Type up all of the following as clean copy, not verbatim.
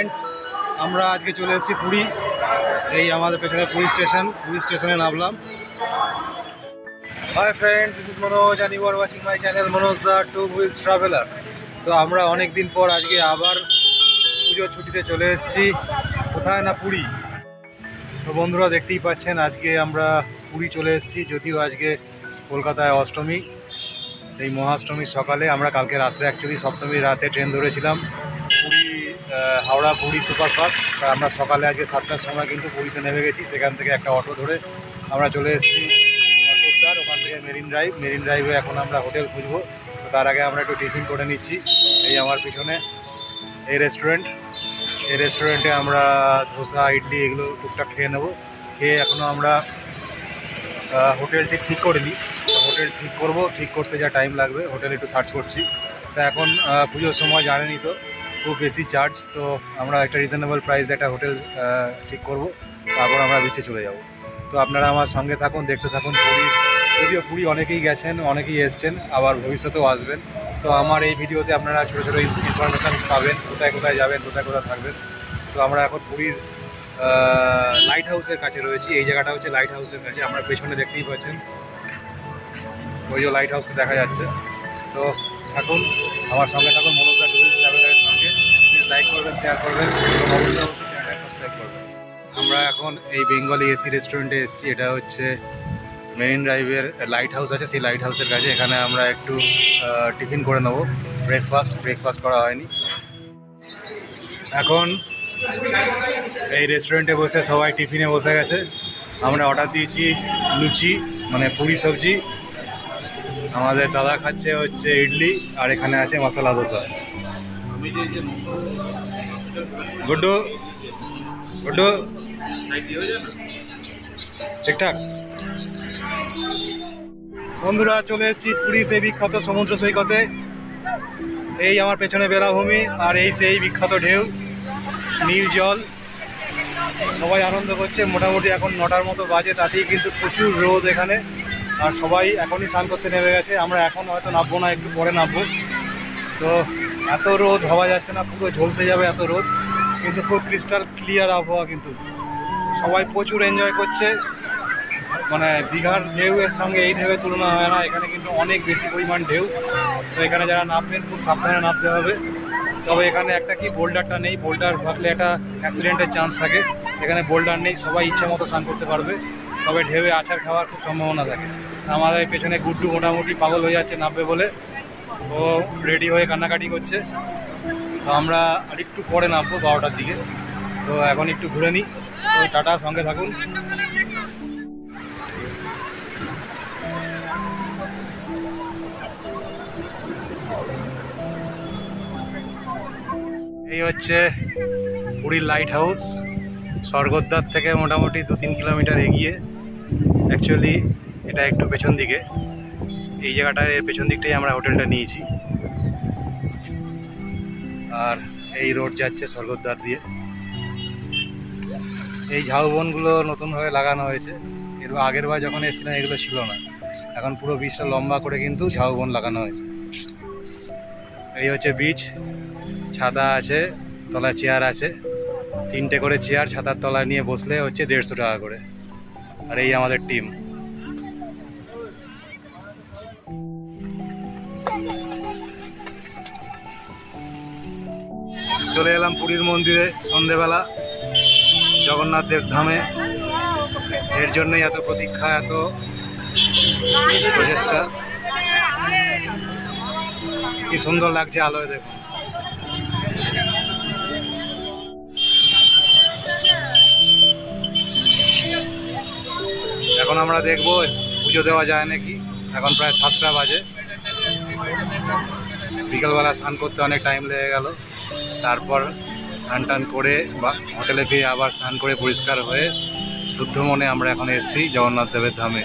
Friends, আমরা আজকে চলে এসেছি পুরী। এই আমাদের পেছনে পুরী স্টেশনে নামলাম। Hi friends, this is Manoj and you are watching my channel Manoj the Two Wheels Traveler। তো আমরা অনেক দিন পর আজকে আবার পুজোর ছুটিতে চলে এসেছি। কোথায় না, পুরী। তো বন্ধুরা দেখতেই পাচ্ছেন আজকে আমরা পুরী চলে এসেছি, যদিও আজকে কলকাতায় অষ্টমী। সেই মহাষ্টমীর সকালে আমরা কালকে রাত্রে অ্যাকচুয়ালি সপ্তমীর রাতে ট্রেন ধরেছিলাম পুরী, হাওড়া পুরী সুপারফাস্ট। আমরা সকালে আজকে 7টার সময় কিন্তু পুরীতে নেমে গেছি। সেখান থেকে একটা অটো ধরে আমরা চলে এসেছি অটোস্টার, ওখান থেকে মেরিন ড্রাইভে এখন আমরা হোটেল খুঁজবো। তো তার আগে আমরা একটু টিফিন করে নিচ্ছি। এই আমার পিছনে এই রেস্টুরেন্টে আমরা ধোসা, ইডলি এগুলো টুকটাক খেয়ে নেবো। খেয়ে এখনও আমরা হোটেলটি ঠিক করিনি। হোটেল ঠিক করতে যা টাইম লাগবে, হোটেল একটু সার্চ করছি। তো এখন পুজোর সময় জানেনই তো খুব বেশি চার্জ, তো আমরা একটা রিজনেবল প্রাইস একটা হোটেল ঠিক করব, তারপর আমরা বিচে চলে যাব। তো আপনারা আমার সঙ্গে থাকুন, দেখতে থাকুন পুরীর। যদিও পুরী অনেকেই গেছেন, অনেকেই এসছেন, আবার ভবিষ্যতেও আসবেন। তো আমার এই ভিডিওতে আপনারা ছোটো ছোটো ইনফরমেশান পাবেন, কোথায় কোথায় যাবেন, কোথায় কোথায় থাকবেন। তো আমরা এখন পুরীর লাইট হাউসের কাছে রয়েছি। এই জায়গাটা হচ্ছে লাইট হাউসের কাছে, আমরা পেছনে দেখতেই পাচ্ছেন ওই যে লাইট হাউসটা দেখা যাচ্ছে। তো থাকুন, আমার সঙ্গে থাকুন মনোজ দা টু হুইলস ট্রাভেলারের সঙ্গে। প্লিজ লাইক করবেন, শেয়ার করবেন এবং অবশ্যই চ্যানেলটা সাবস্ক্রাইব করবেন। আমরা এখন এই বেঙ্গলি এসি রেস্টুরেন্টে এসেছি। এটা হচ্ছে মেরিন ড্রাইভের লাইট হাউস আছে, সেই লাইট হাউসের কাছে। এখানে আমরা একটু টিফিন করে নেবো, ব্রেকফাস্ট করা হয়নি। এখন এই রেস্টুরেন্টে বসে সবাই টিফিনে বসে গেছে। আমরা অর্ডার দিয়েছি লুচি, মানে পুরি সবজি। আমাদের দাদা খাচ্ছে হচ্ছে ইডলি, আর এখানে আছে মশলা ধোসা। গুড্ডু ঠিকঠাক। বন্ধুরা চলে এসেছি পুরী সেই বিখ্যাত সমুদ্র সৈকতে। এই আমার পেছনে বেলাভূমি, আর এই সেই বিখ্যাত ঢেউ, নীল জল। সবাই আনন্দ করছে। মোটামুটি এখন 9টার মতো বাজে, তাতেই কিন্তু প্রচুর রোদ এখানে, আর সবাই এখনই স্নান করতে নেমে গেছে। আমরা এখন হয়তো নামবো না, একটু পরে নামবো। তো এত রোদ ভাবা যাচ্ছে না, পুরো ঝলসে যাবে এত রোদ, কিন্তু খুব ক্রিস্টাল ক্লিয়ার আবহাওয়া। কিন্তু সবাই প্রচুর এনজয় করছে। মানে দীঘার ঢেউয়ের সঙ্গে এই ঢেউয়ের তুলনা হয় না, এখানে কিন্তু অনেক বেশি পরিমাণ ঢেউ। তো এখানে যারা নামবেন খুব সাবধানে নামতে হবে। তবে এখানে একটা কি, বোল্ডারটা নেই। বোল্ডার থাকলে একটা অ্যাক্সিডেন্টের চান্স থাকে। এখানে বোল্ডার নেই, সবাই ইচ্ছে মতো স্নান করতে পারবে। তবে ঢেউয়ে আছাড় খাওয়ার খুব সম্ভাবনা থাকে। আমাদের পেছনে গুড্ডু মোটামুটি পাগল হয়ে যাচ্ছে নামবে বলে, ও রেডি হয়ে কান্নাকাটি করছে। তো আমরা আরেকটু পরে নামবো 12টার দিকে। তো এখন একটু ঘুরে নিই। তো টাটা, সঙ্গে থাকুন। এই হচ্ছে পুরীর লাইট হাউস, স্বর্গদ্বার থেকে মোটামুটি 2-3 কিলোমিটার এগিয়ে। অ্যাকচুয়ালি এটা একটু পেছন দিকে, এই জায়গাটার এর পেছন দিকটাই আমরা হোটেলটা নিয়েছি। আর এই রোড যাচ্ছে স্বর্গদ্বার দিয়ে। এই ঝাউবনগুলো নতুনভাবে লাগানো হয়েছে। এর আগের বার যখন এসেছিলাম এগুলো ছিল না, এখন পুরো বিচটা লম্বা করে কিন্তু ঝাউবন লাগানো হয়েছে। এই হচ্ছে বিচ, ছাতা আছে, তলায় চেয়ার আছে। 3টে করে চেয়ার, ছাতার তলায় নিয়ে বসলে হচ্ছে 150 টাকা করে। আর এই আমাদের টিম। চলে এলাম পুরীর মন্দিরে সন্ধেবেলা, জগন্নাথ দেব ধামে। এর জন্যই এত প্রতীক্ষা, এত প্রচেষ্টা। কি সুন্দর লাগছে আলোয়, দেখুন। এখন আমরা দেখবো পুজো দেওয়া যায় নাকি। এখন প্রায় 7টা বাজে। বিকালবেলা স্নান করতে অনেক টাইম লেগে গেল। তারপর স্নান টান করে বা হোটেলে ফিরে আবার স্নান করে পরিষ্কার হয়ে শুদ্ধ মনে আমরা এখন এসেছি জগন্নাথ দেবের ধামে।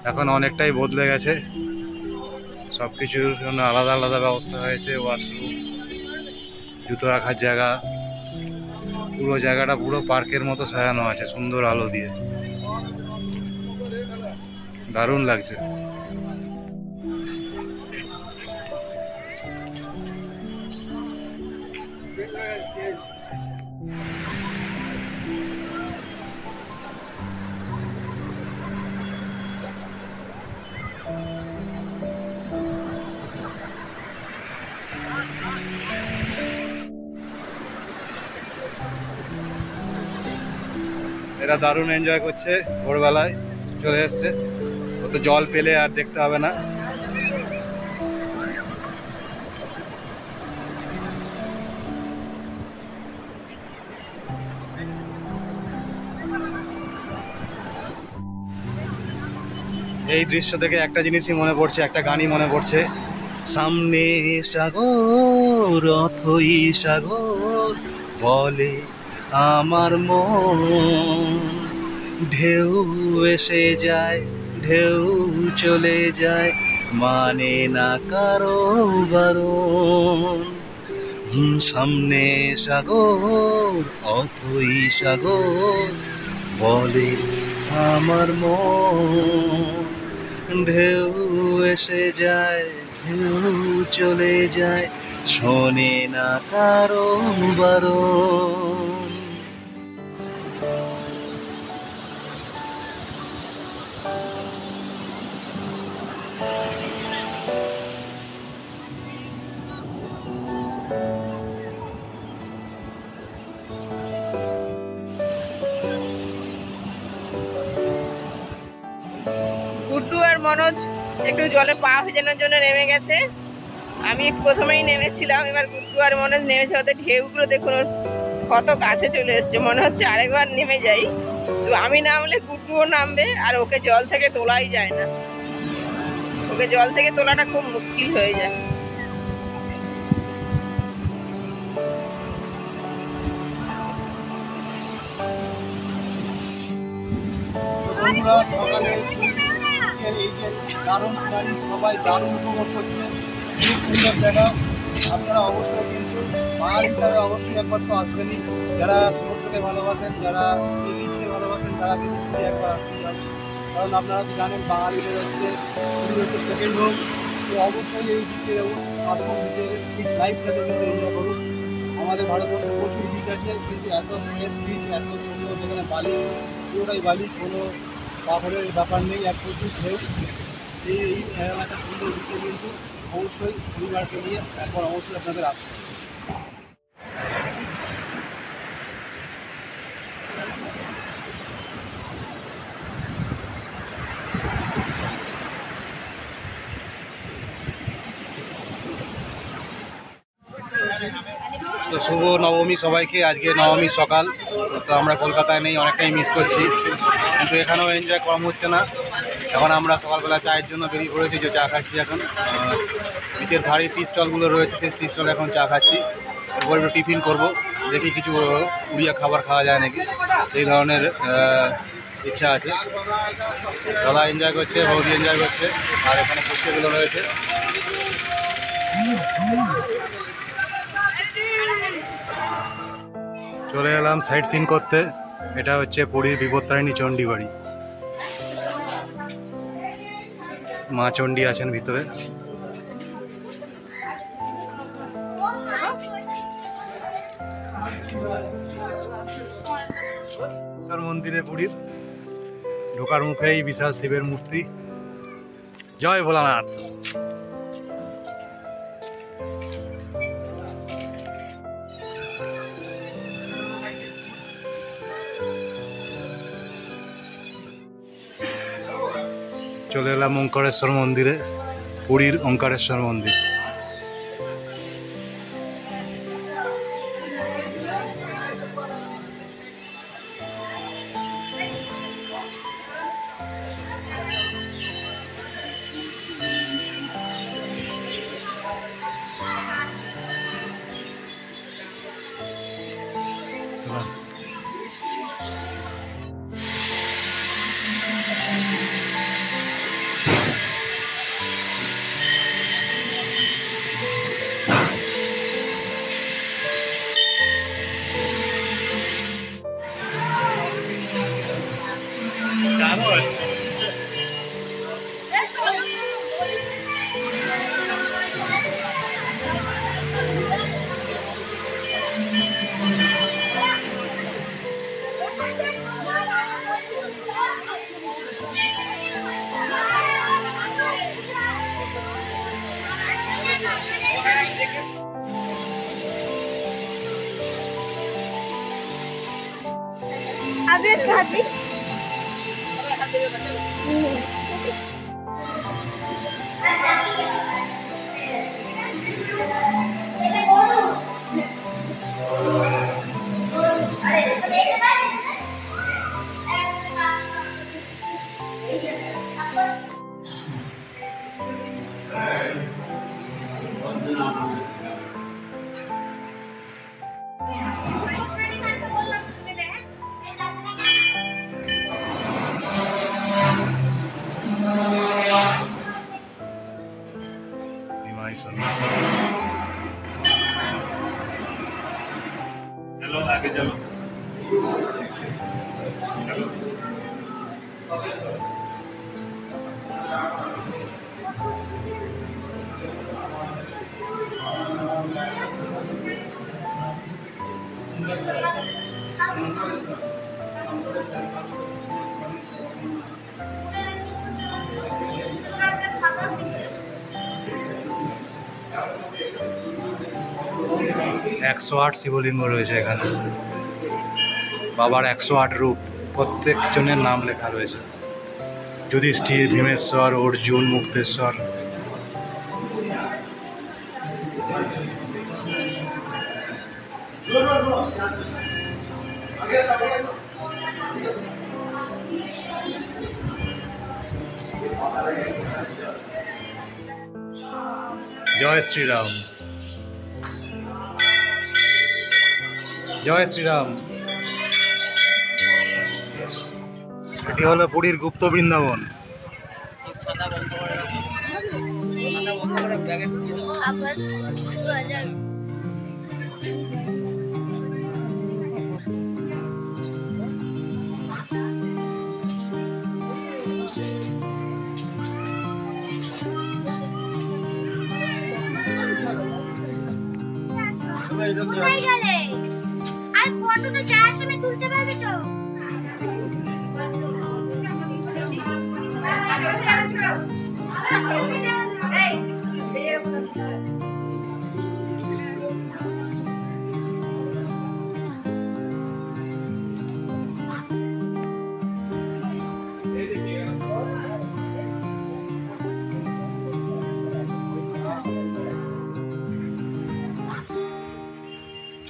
এখন অনেকটাই বদলে গেছে সবকিছুর জন্য আলাদা আলাদা ব্যবস্থা হয়েছে। ওয়াশরুম, জুতো রাখার জায়গা, পুরো জায়গাটা পুরো পার্কের মতো সাজানো আছে সুন্দর আলো দিয়ে, দারুণ লাগছে। এরা দারুণ এনজয় করছে, ভোরবেলায় চলে এসছে। ও তো জল পেলে আর দেখতে হবে না। এই দৃশ্য থেকে একটা জিনিসই মনে পড়ছে, একটা গানই মনে পড়ছে, সামনে সাগর অথই সাগর বলে আমার মন, ঢেউ এসে যায় ঢেউ চলে যায় মানে না কারো বারণ, সামনে সাগর অথই সাগর বলে আমার মন, ঢেউ এসে যায় ঢেউ চলে যায় শোনে না কারো বারণ। গুড্ডু আর মনোজ একটু জলে পা ভেজানোর জন্য নেমে গেছে। আমি প্রথমেই নেমেছিলাম, এবার গুড্ডু আর মনোজ নেমেছে। ওদের ঢেউগুলো দেখুন, কত কাছে চলে এসছে, মনে হচ্ছে আরেকবার নেমে যাই। তো আমি নামলে গুড্ডুও নামবে, আর ওকে জল থেকে তোলাই যায় না, ওকে জল থেকে তোলাটা খুব মুশকিল হয়ে যায়। সকালে এই যে দারুণ সিনারি, সবাই দারুণ উপভোগ করছে, খুব সুন্দর জায়গা। আপনারা অবশ্যই কিন্তু বাঙালি হিসাবে অবশ্যই একবার তো আসবেনই। যারা সমুদ্রকে ভালোবাসেন, যারা এই বিচকে ভালোবাসেন, তারা কিন্তু পুরী একবার আসতেই হবে। কারণ আপনারা তো জানেন বাঙালিদের হচ্ছে পুরী হচ্ছে সেকেন্ড হোম। তো অবশ্যই এই বিচে যাবো, আসুন বিচের বিচ লাইফটাকে কিন্তু এনজয় করুন। আমাদের ভারতবর্ষে প্রচুর বিচ আছে, কিন্তু এত ফ্রেশ বিচ, এত সুন্দর, যেখানে বালি পুরোটাই বালি, কোনো পাথরের ব্যাপার নেই, এক প্রচুর ঢেউ। এই এলাকাটা সুন্দর বিচে কিন্তু অবশ্যই পরিবারকে নিয়ে একবার অবশ্যই আপনাদের আসতে হবে। তো শুভ নবমী সবাইকে। আজকে নবমী সকাল, তো আমরা কলকাতায় নেই, অনেকটাই মিস করছি, কিন্তু এখানেও এনজয় কম হচ্ছে না। এখন আমরা সকালবেলা চায়ের জন্য বেরিয়ে পড়েছি, যে চা খাচ্ছি এখন। নিচের ধারে টি স্টলগুলো রয়েছে, সেই টি স্টলে এখন চা খাচ্ছি। এরপর একটু টিফিন করবো, দেখি কিছু উড়িয়া খাবার খাওয়া যায় নাকি, এই ধরনের ইচ্ছা আছে। দাদা এনজয় করছে, বৌদি এনজয় করছে, আর এখানে ফুচকাগুলো রয়েছে। চলে এলাম সাইট সিন করতে। এটা হচ্ছে পুরীর বিপত্তারিণী চণ্ডী বাড়ি, মা চণ্ডী আছেন ভিতরে। মন্দিরে পুরীর ঢোকার মুখেই বিশাল শিবের মূর্তি। জয় ভোলানাথ। চলে এলাম ওঙ্কারেশ্বর মন্দিরে, পুরীর ওঙ্কারেশ্বর মন্দির। चलो आगे चलो। 108 শিবলিঙ্গ রয়েছে এখানে। বাবার 108 রূপ, প্রত্যেকজনের নাম লেখা রয়েছে। যুধিষ্ঠির, ভীমেশ্বর, অর্জুন, মুক্তেশ্বর। জয় শ্রীরাম, জয় শ্রীরাম। এটি হলো পুরীর গুপ্ত বৃন্দাবন। আর ফটোটা যাওয়ার সময় তুলতে পারবে তো?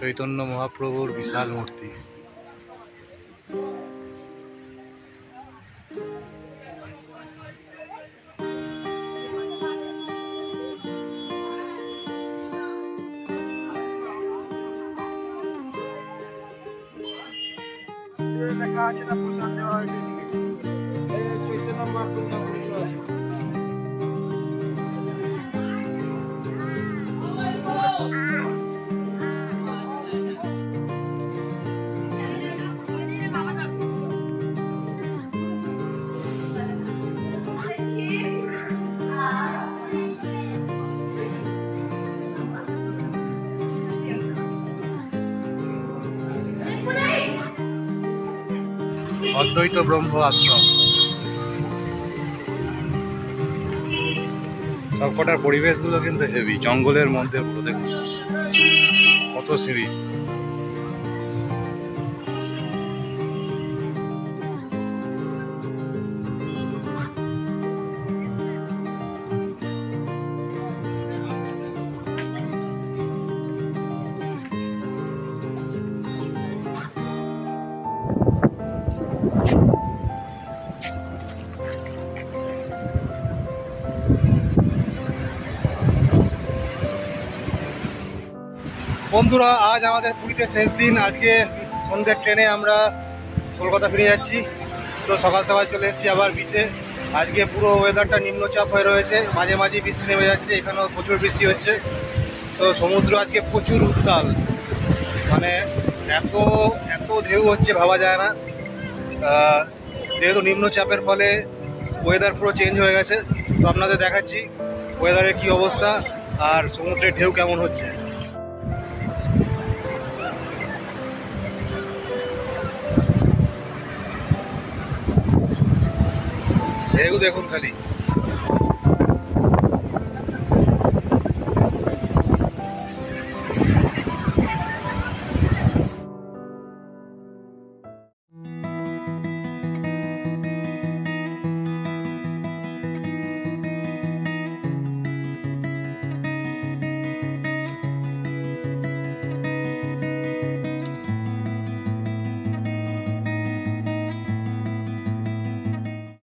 চৈতন্য মহাপ্রভুর বিশাল মূর্তি। অদ্বৈত ব্রহ্ম আশ্রম। সবকটার পরিবেশগুলো কিন্তু হেভি, জঙ্গলের মধ্যে পুরো দেখুন কত সিঁড়ি। বন্ধুরা, আজ আমাদের পুরীতে শেষ দিন। আজকে সন্ধ্যের ট্রেনে আমরা কলকাতা ফিরে যাচ্ছি। তো সকাল সকাল চলে এসেছি আবার বিচে। আজকে পুরো ওয়েদারটা নিম্নচাপ হয়ে রয়েছে, মাঝে মাঝে বৃষ্টি নেমে যাচ্ছে। এখানেও প্রচুর বৃষ্টি হচ্ছে। তো সমুদ্র আজকে প্রচুর উত্তাল, মানে এত এত ঢেউ হচ্ছে ভাবা যায় না। যেহেতু নিম্নচাপের ফলে ওয়েদার পুরো চেঞ্জ হয়ে গেছে। তো আপনাদের দেখাচ্ছি ওয়েদারের কী অবস্থা আর সমুদ্রের ঢেউ কেমন হচ্ছে। ঢেউ দেখুন খালি।